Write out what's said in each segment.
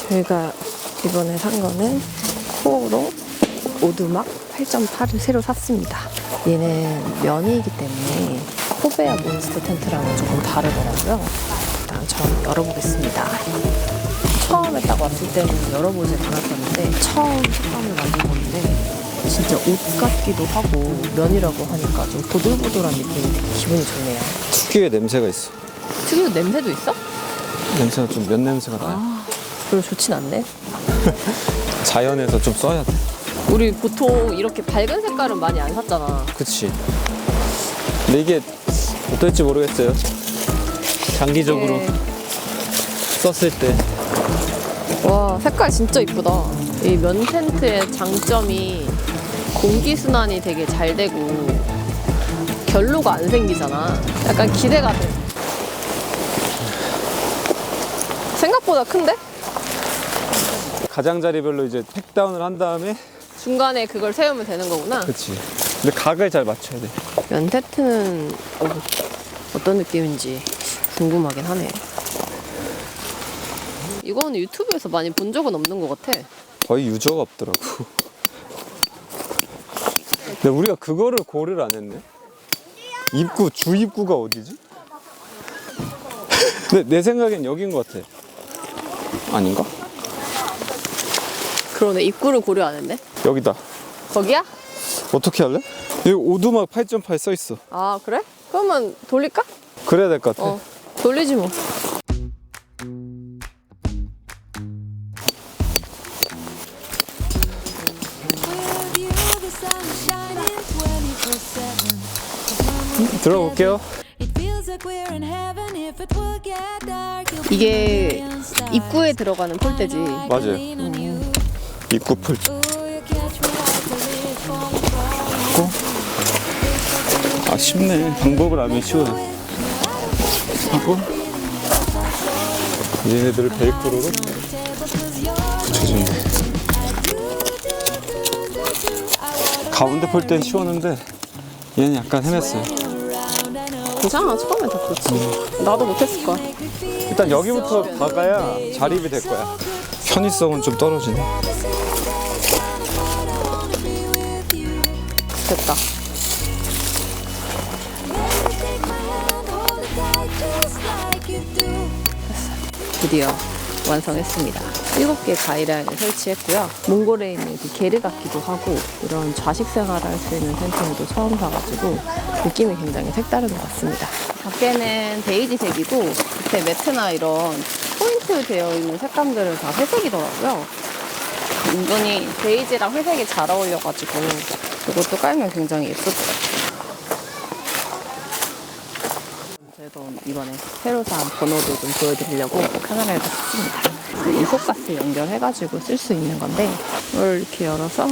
저희가 이번에 산 거는 코오롱 오두막 8.8을 새로 샀습니다. 얘는 면이기 때문에 코베아 몬스터 텐트랑은 조금 다르더라고요. 일단 전 열어보겠습니다. 처음에 딱 왔을 때는 열어보지 않았었는데 처음 색감을 만져봤는데 진짜 옷 같기도 하고 면이라고 하니까 좀 보들보들한 느낌이 되게 기분이 좋네요. 특유의 냄새가 있어. 특유의 냄새도 있어? 냄새가 좀 면 냄새가 나요. 별로 좋진 않네. 자연에서 좀 써야 돼. 우리 보통 이렇게 밝은 색깔은 많이 안 샀잖아. 그치. 근데 이게 어떨지 모르겠어요. 장기적으로 썼을 때. 와, 색깔 진짜 이쁘다. 이 면 텐트의 장점이 공기순환이 되게 잘 되고 결로가 안 생기잖아. 약간 기대가 돼. 생각보다 큰데? 가장자리별로 이제 팩다운을 한 다음에. 중간에 그걸 세우면 되는 거구나. 그치. 근데 각을 잘 맞춰야 돼. 면 텐트는 어떤 느낌인지 궁금하긴 하네. 이거는 유튜브에서 많이 본 적은 없는 것 같아. 거의 유저가 없더라고. 근데 우리가 그거를 고려를 안 했네. 입구, 주 입구가 어디지? 근데 내 생각엔 여긴 것 같아. 아닌가? 그러네, 입구를 고려 안 했네. 여기다. 거기야? 어떻게 할래? 여기 오두막 8.8 써있어. 아, 그래? 그러면 돌릴까? 그래야 될 것 같아. 돌리지 뭐. 들어볼게요. 이게 입구에 들어가는 폴대지. 맞아요. 입구 풀. 아, 쉽네. 방법을 알면 쉬워요. 하고 얘네들을 벨크로로 붙여준대. 가운데 폴 땐 쉬웠는데 얘는 약간 헤맸어요. 괜찮아, 처음엔 다 그렇지. 나도 못했을 거야. 일단 여기부터 박아야 자립이 될 거야. 편의성은 좀 떨어지네. 됐다. 드디어 완성했습니다. 7개 가이라인을 설치했고요. 몽골에 있는 이렇게 게르 같기도 하고 이런 좌식 생활을 할 수 있는 텐트도 처음 사가지고 느낌이 굉장히 색다른 것 같습니다. 밖에는 베이지색이고 밑에 매트나 이런 포인트 되어 있는 색감들은 다 회색이더라고요. 은근히 베이지랑 회색이 잘 어울려가지고 이것도 깔면 굉장히 예쁠 것 같아요. 그래도 이번에 새로 산 번호도 좀 보여드리려고 카메라에 켰습니다. 이소가스 연결해가지고 쓸 수 있는 건데 이걸 이렇게 열어서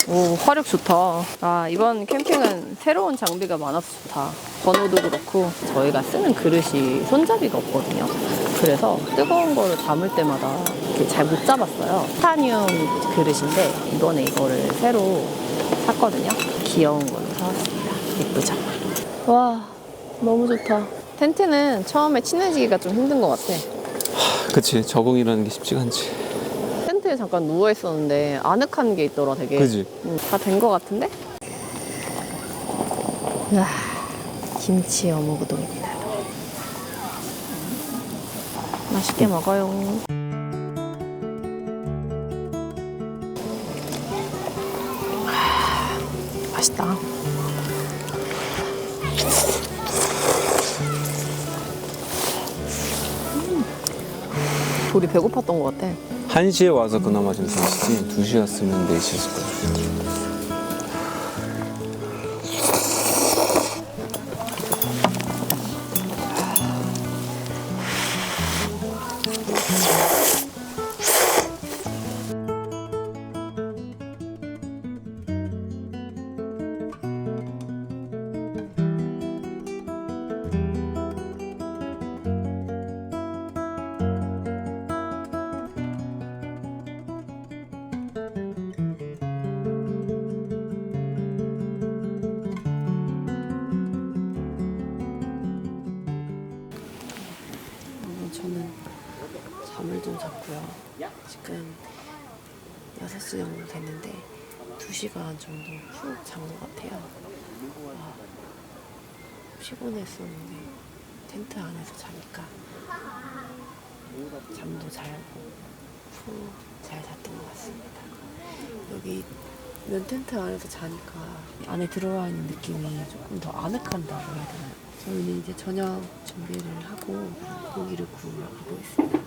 오, 화력 좋다. 아, 이번 캠핑은 새로운 장비가 많아서 좋다. 번호도 그렇고 저희가 쓰는 그릇이 손잡이가 없거든요. 그래서 뜨거운 거를 담을 때마다 이렇게 잘 못 잡았어요. 티타늄 그릇인데 이번에 이거를 새로 샀거든요. 귀여운 걸로 사왔습니다. 예쁘죠? 와, 너무 좋다. 텐트는 처음에 친해지기가 좀 힘든 것 같아. 그치, 적응이라는 게 쉽지가 않지. 텐트에 잠깐 누워 있었는데 아늑한 게 있더라, 되게. 그지? 다 된 것 같은데? 와, 김치 어묵 우동입니다. 맛있게 먹어요. 맛있다. 우리 배고팠던 것 같아. 1시에 와서 그나마 좀 드시지 2시 왔으면 4시였을 거야. 4시 정도 됐는데 2시간 정도 푹 잔 것 같아요. 피곤했었는데 텐트 안에서 자니까 잠도 잘 오고 푹 잘 잤던 것 같습니다. 여기 면 텐트 안에서 자니까 안에 들어와 있는 느낌이 조금 더 아늑한다고 해야 되나요? 저희는 이제 저녁 준비를 하고 고기를 구우러 가고 있습니다.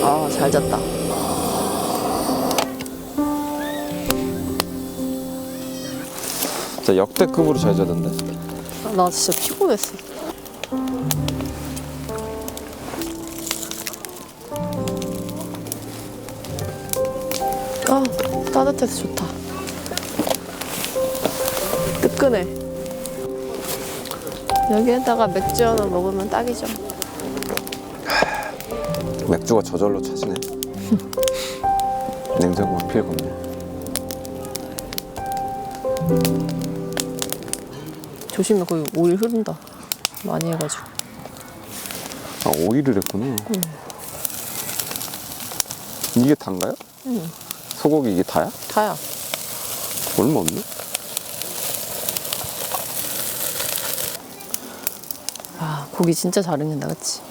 아, 잘 잤다. 진짜 역대급으로 잘 자던데. 나 진짜 피곤했어. 아, 따뜻해서 좋다. 뜨끈해. 여기에다가 맥주 하나 먹으면 딱이죠. 맥주가 저절로 차지네. 냉장고가 필요 없네. 조심해, 거기 오일 흐른다. 많이 해가지고. 아, 오일을 했구나. 이게 단가요? 응. 소고기 이게 다야? 다야. 얼마 없네? 아, 고기 진짜 잘 익는다, 그치?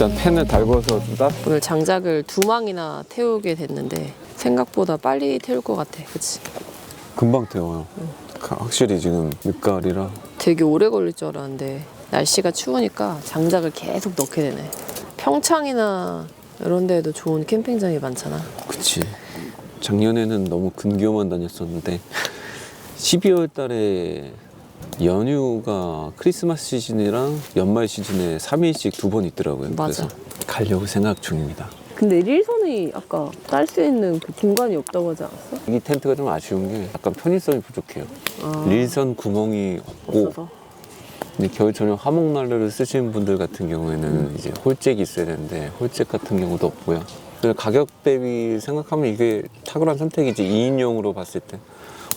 일단 팬을 달궈서 좀 오늘 장작을 2망이나 태우게 됐는데 생각보다 빨리 태울 것 같아, 그치? 금방 태워요. 확실히 지금 늦가을이라. 되게 오래 걸릴 줄 알았는데 날씨가 추우니까 장작을 계속 넣게 되네. 평창이나 이런 데에도 좋은 캠핑장이 많잖아. 그치. 작년에는 너무 근교만 다녔었는데 12월 달에 연휴가 크리스마스 시즌이랑 연말 시즌에 3일씩 2번 있더라고요. 맞아. 그래서 가려고 생각 중입니다. 근데 일선이 아까 딸 수 있는 그 공간이 없다고 하지 않았어? 이 텐트가 좀 아쉬운 게 약간 편의성이 부족해요. 아, 릴선 구멍이 없고, 없어서. 근데 겨울 전용 화목난로를 쓰시는 분들 같은 경우에는 이제 홀잭이 있어야 되는데 홀잭 같은 경우도 없고요. 그래서 가격 대비 생각하면 이게 탁월한 선택이지. 2인용으로 봤을 때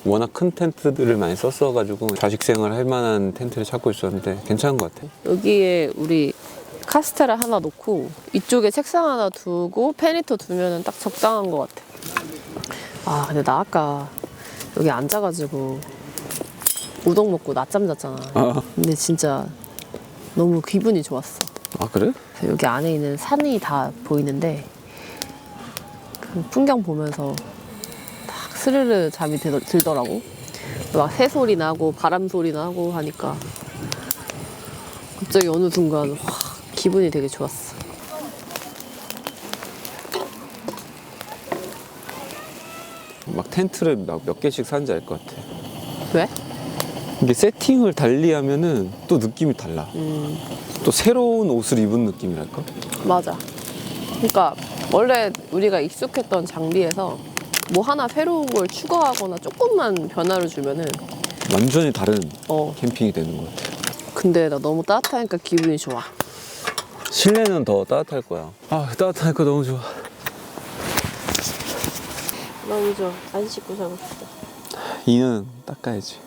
워낙 큰 텐트들을 많이 썼어가지고 자식 생활 할 만한 텐트를 찾고 있었는데 괜찮은 것 같아요. 여기에 우리 카스테라 하나 놓고 이쪽에 책상 하나 두고 페니터 두면은 딱 적당한 것 같아. 아, 근데 나 아까 여기 앉아가지고 우동 먹고 낮잠 잤잖아. 근데 진짜 너무 기분이 좋았어. 아 그래? 그래서 여기 안에 있는 산이 다 보이는데 그 풍경 보면서 딱 스르르 잠이 들더라고. 막 새소리 나고 바람 소리 나고 하니까 갑자기 어느 순간 확 기분이 되게 좋았어. 막 텐트를 몇 개씩 사는지 알 것 같아. 왜? 이게 세팅을 달리 하면은 또 느낌이 달라. 또 새로운 옷을 입은 느낌이랄까? 맞아. 그러니까 원래 우리가 익숙했던 장비에서 뭐 하나 새로운 걸 추가하거나 조금만 변화를 주면은 완전히 다른 어. 캠핑이 되는 것 같아. 근데 나 너무 따뜻하니까 기분이 좋아. 실내는 더 따뜻할 거야. 아, 따뜻하니까 너무 좋아. 너무 좋아. 안 씻고 자고 싶다. 이는 닦아야지.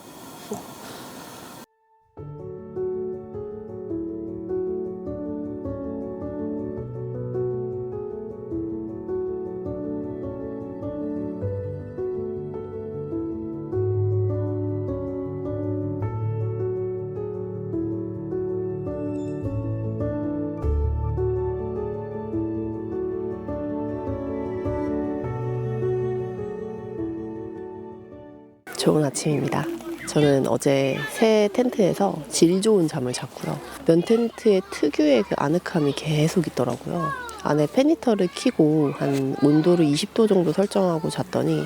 좋은 아침입니다. 저는 어제 새 텐트에서 질 좋은 잠을 잤고요. 면 텐트의 특유의 그 아늑함이 계속 있더라고요. 안에 팬히터를 켜고 한 온도를 20도 정도 설정하고 잤더니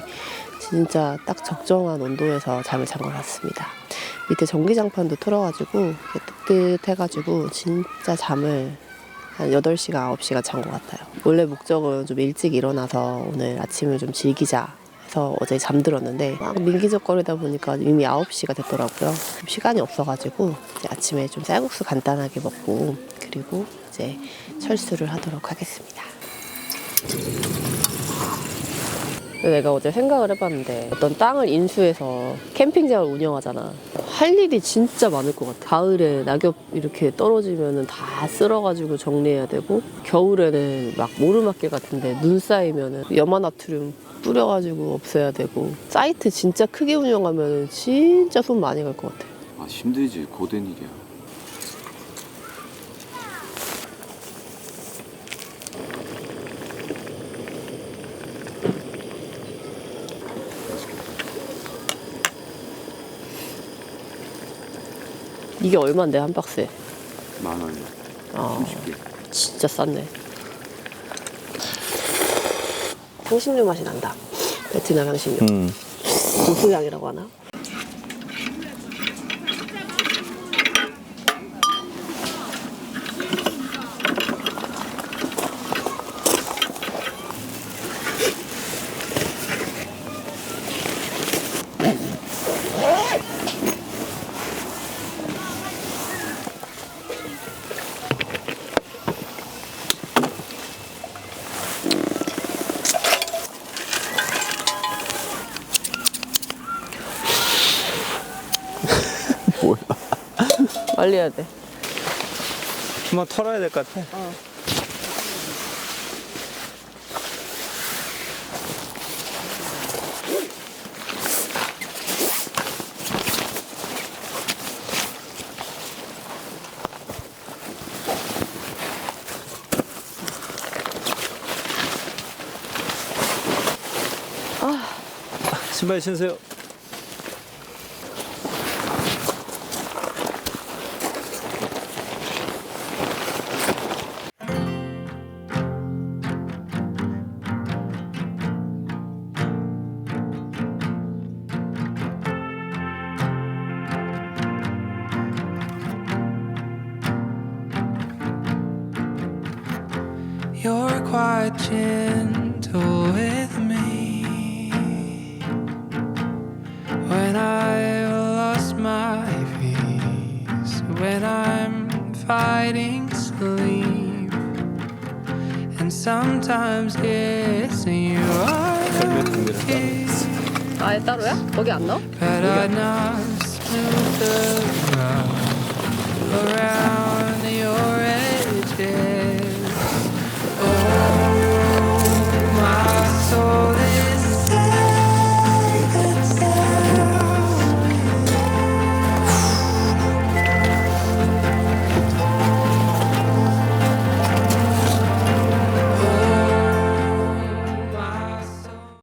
진짜 딱 적정한 온도에서 잠을 잔 것 같습니다. 밑에 전기장판도 틀어가지고 뜨뜻해가지고 진짜 잠을 한 8시간, 9시간 잔 것 같아요. 원래 목적은 좀 일찍 일어나서 오늘 아침을 좀 즐기자 해서 어제 잠들었는데 막 민기적거리다 보니까 이미 9시가 됐더라고요. 시간이 없어가지고 이제 아침에 좀 쌀국수 간단하게 먹고 그리고 이제 철수를 하도록 하겠습니다. 내가 어제 생각을 해봤는데 어떤 땅을 인수해서 캠핑장을 운영하잖아. 할 일이 진짜 많을 것 같아. 가을에 낙엽 이렇게 떨어지면 다 쓸어가지고 정리해야 되고 겨울에는 막 모르막길 같은데 눈 쌓이면 염화나트륨 뿌려가지고 없애야 되고 사이트 진짜 크게 운영하면 진짜 손 많이 갈 것 같아. 아 힘들지. 고된 일이야. 이게 얼만데 한 박스에? 10,000원이야. 아 30개. 진짜 쌌네. 향신료 맛이 난다. 베트남 향신료. 고수향이라고 하나? 뭐야? 빨리 해야 돼. 한번 털어야 될 것 같아. 신발 신으세요. You're quite gentle with me when I've lost my peace, when I'm fighting sleep, and sometimes guessing you are okay, 아예 따로야? 거기 안 넣어? but I not smooth the ground around.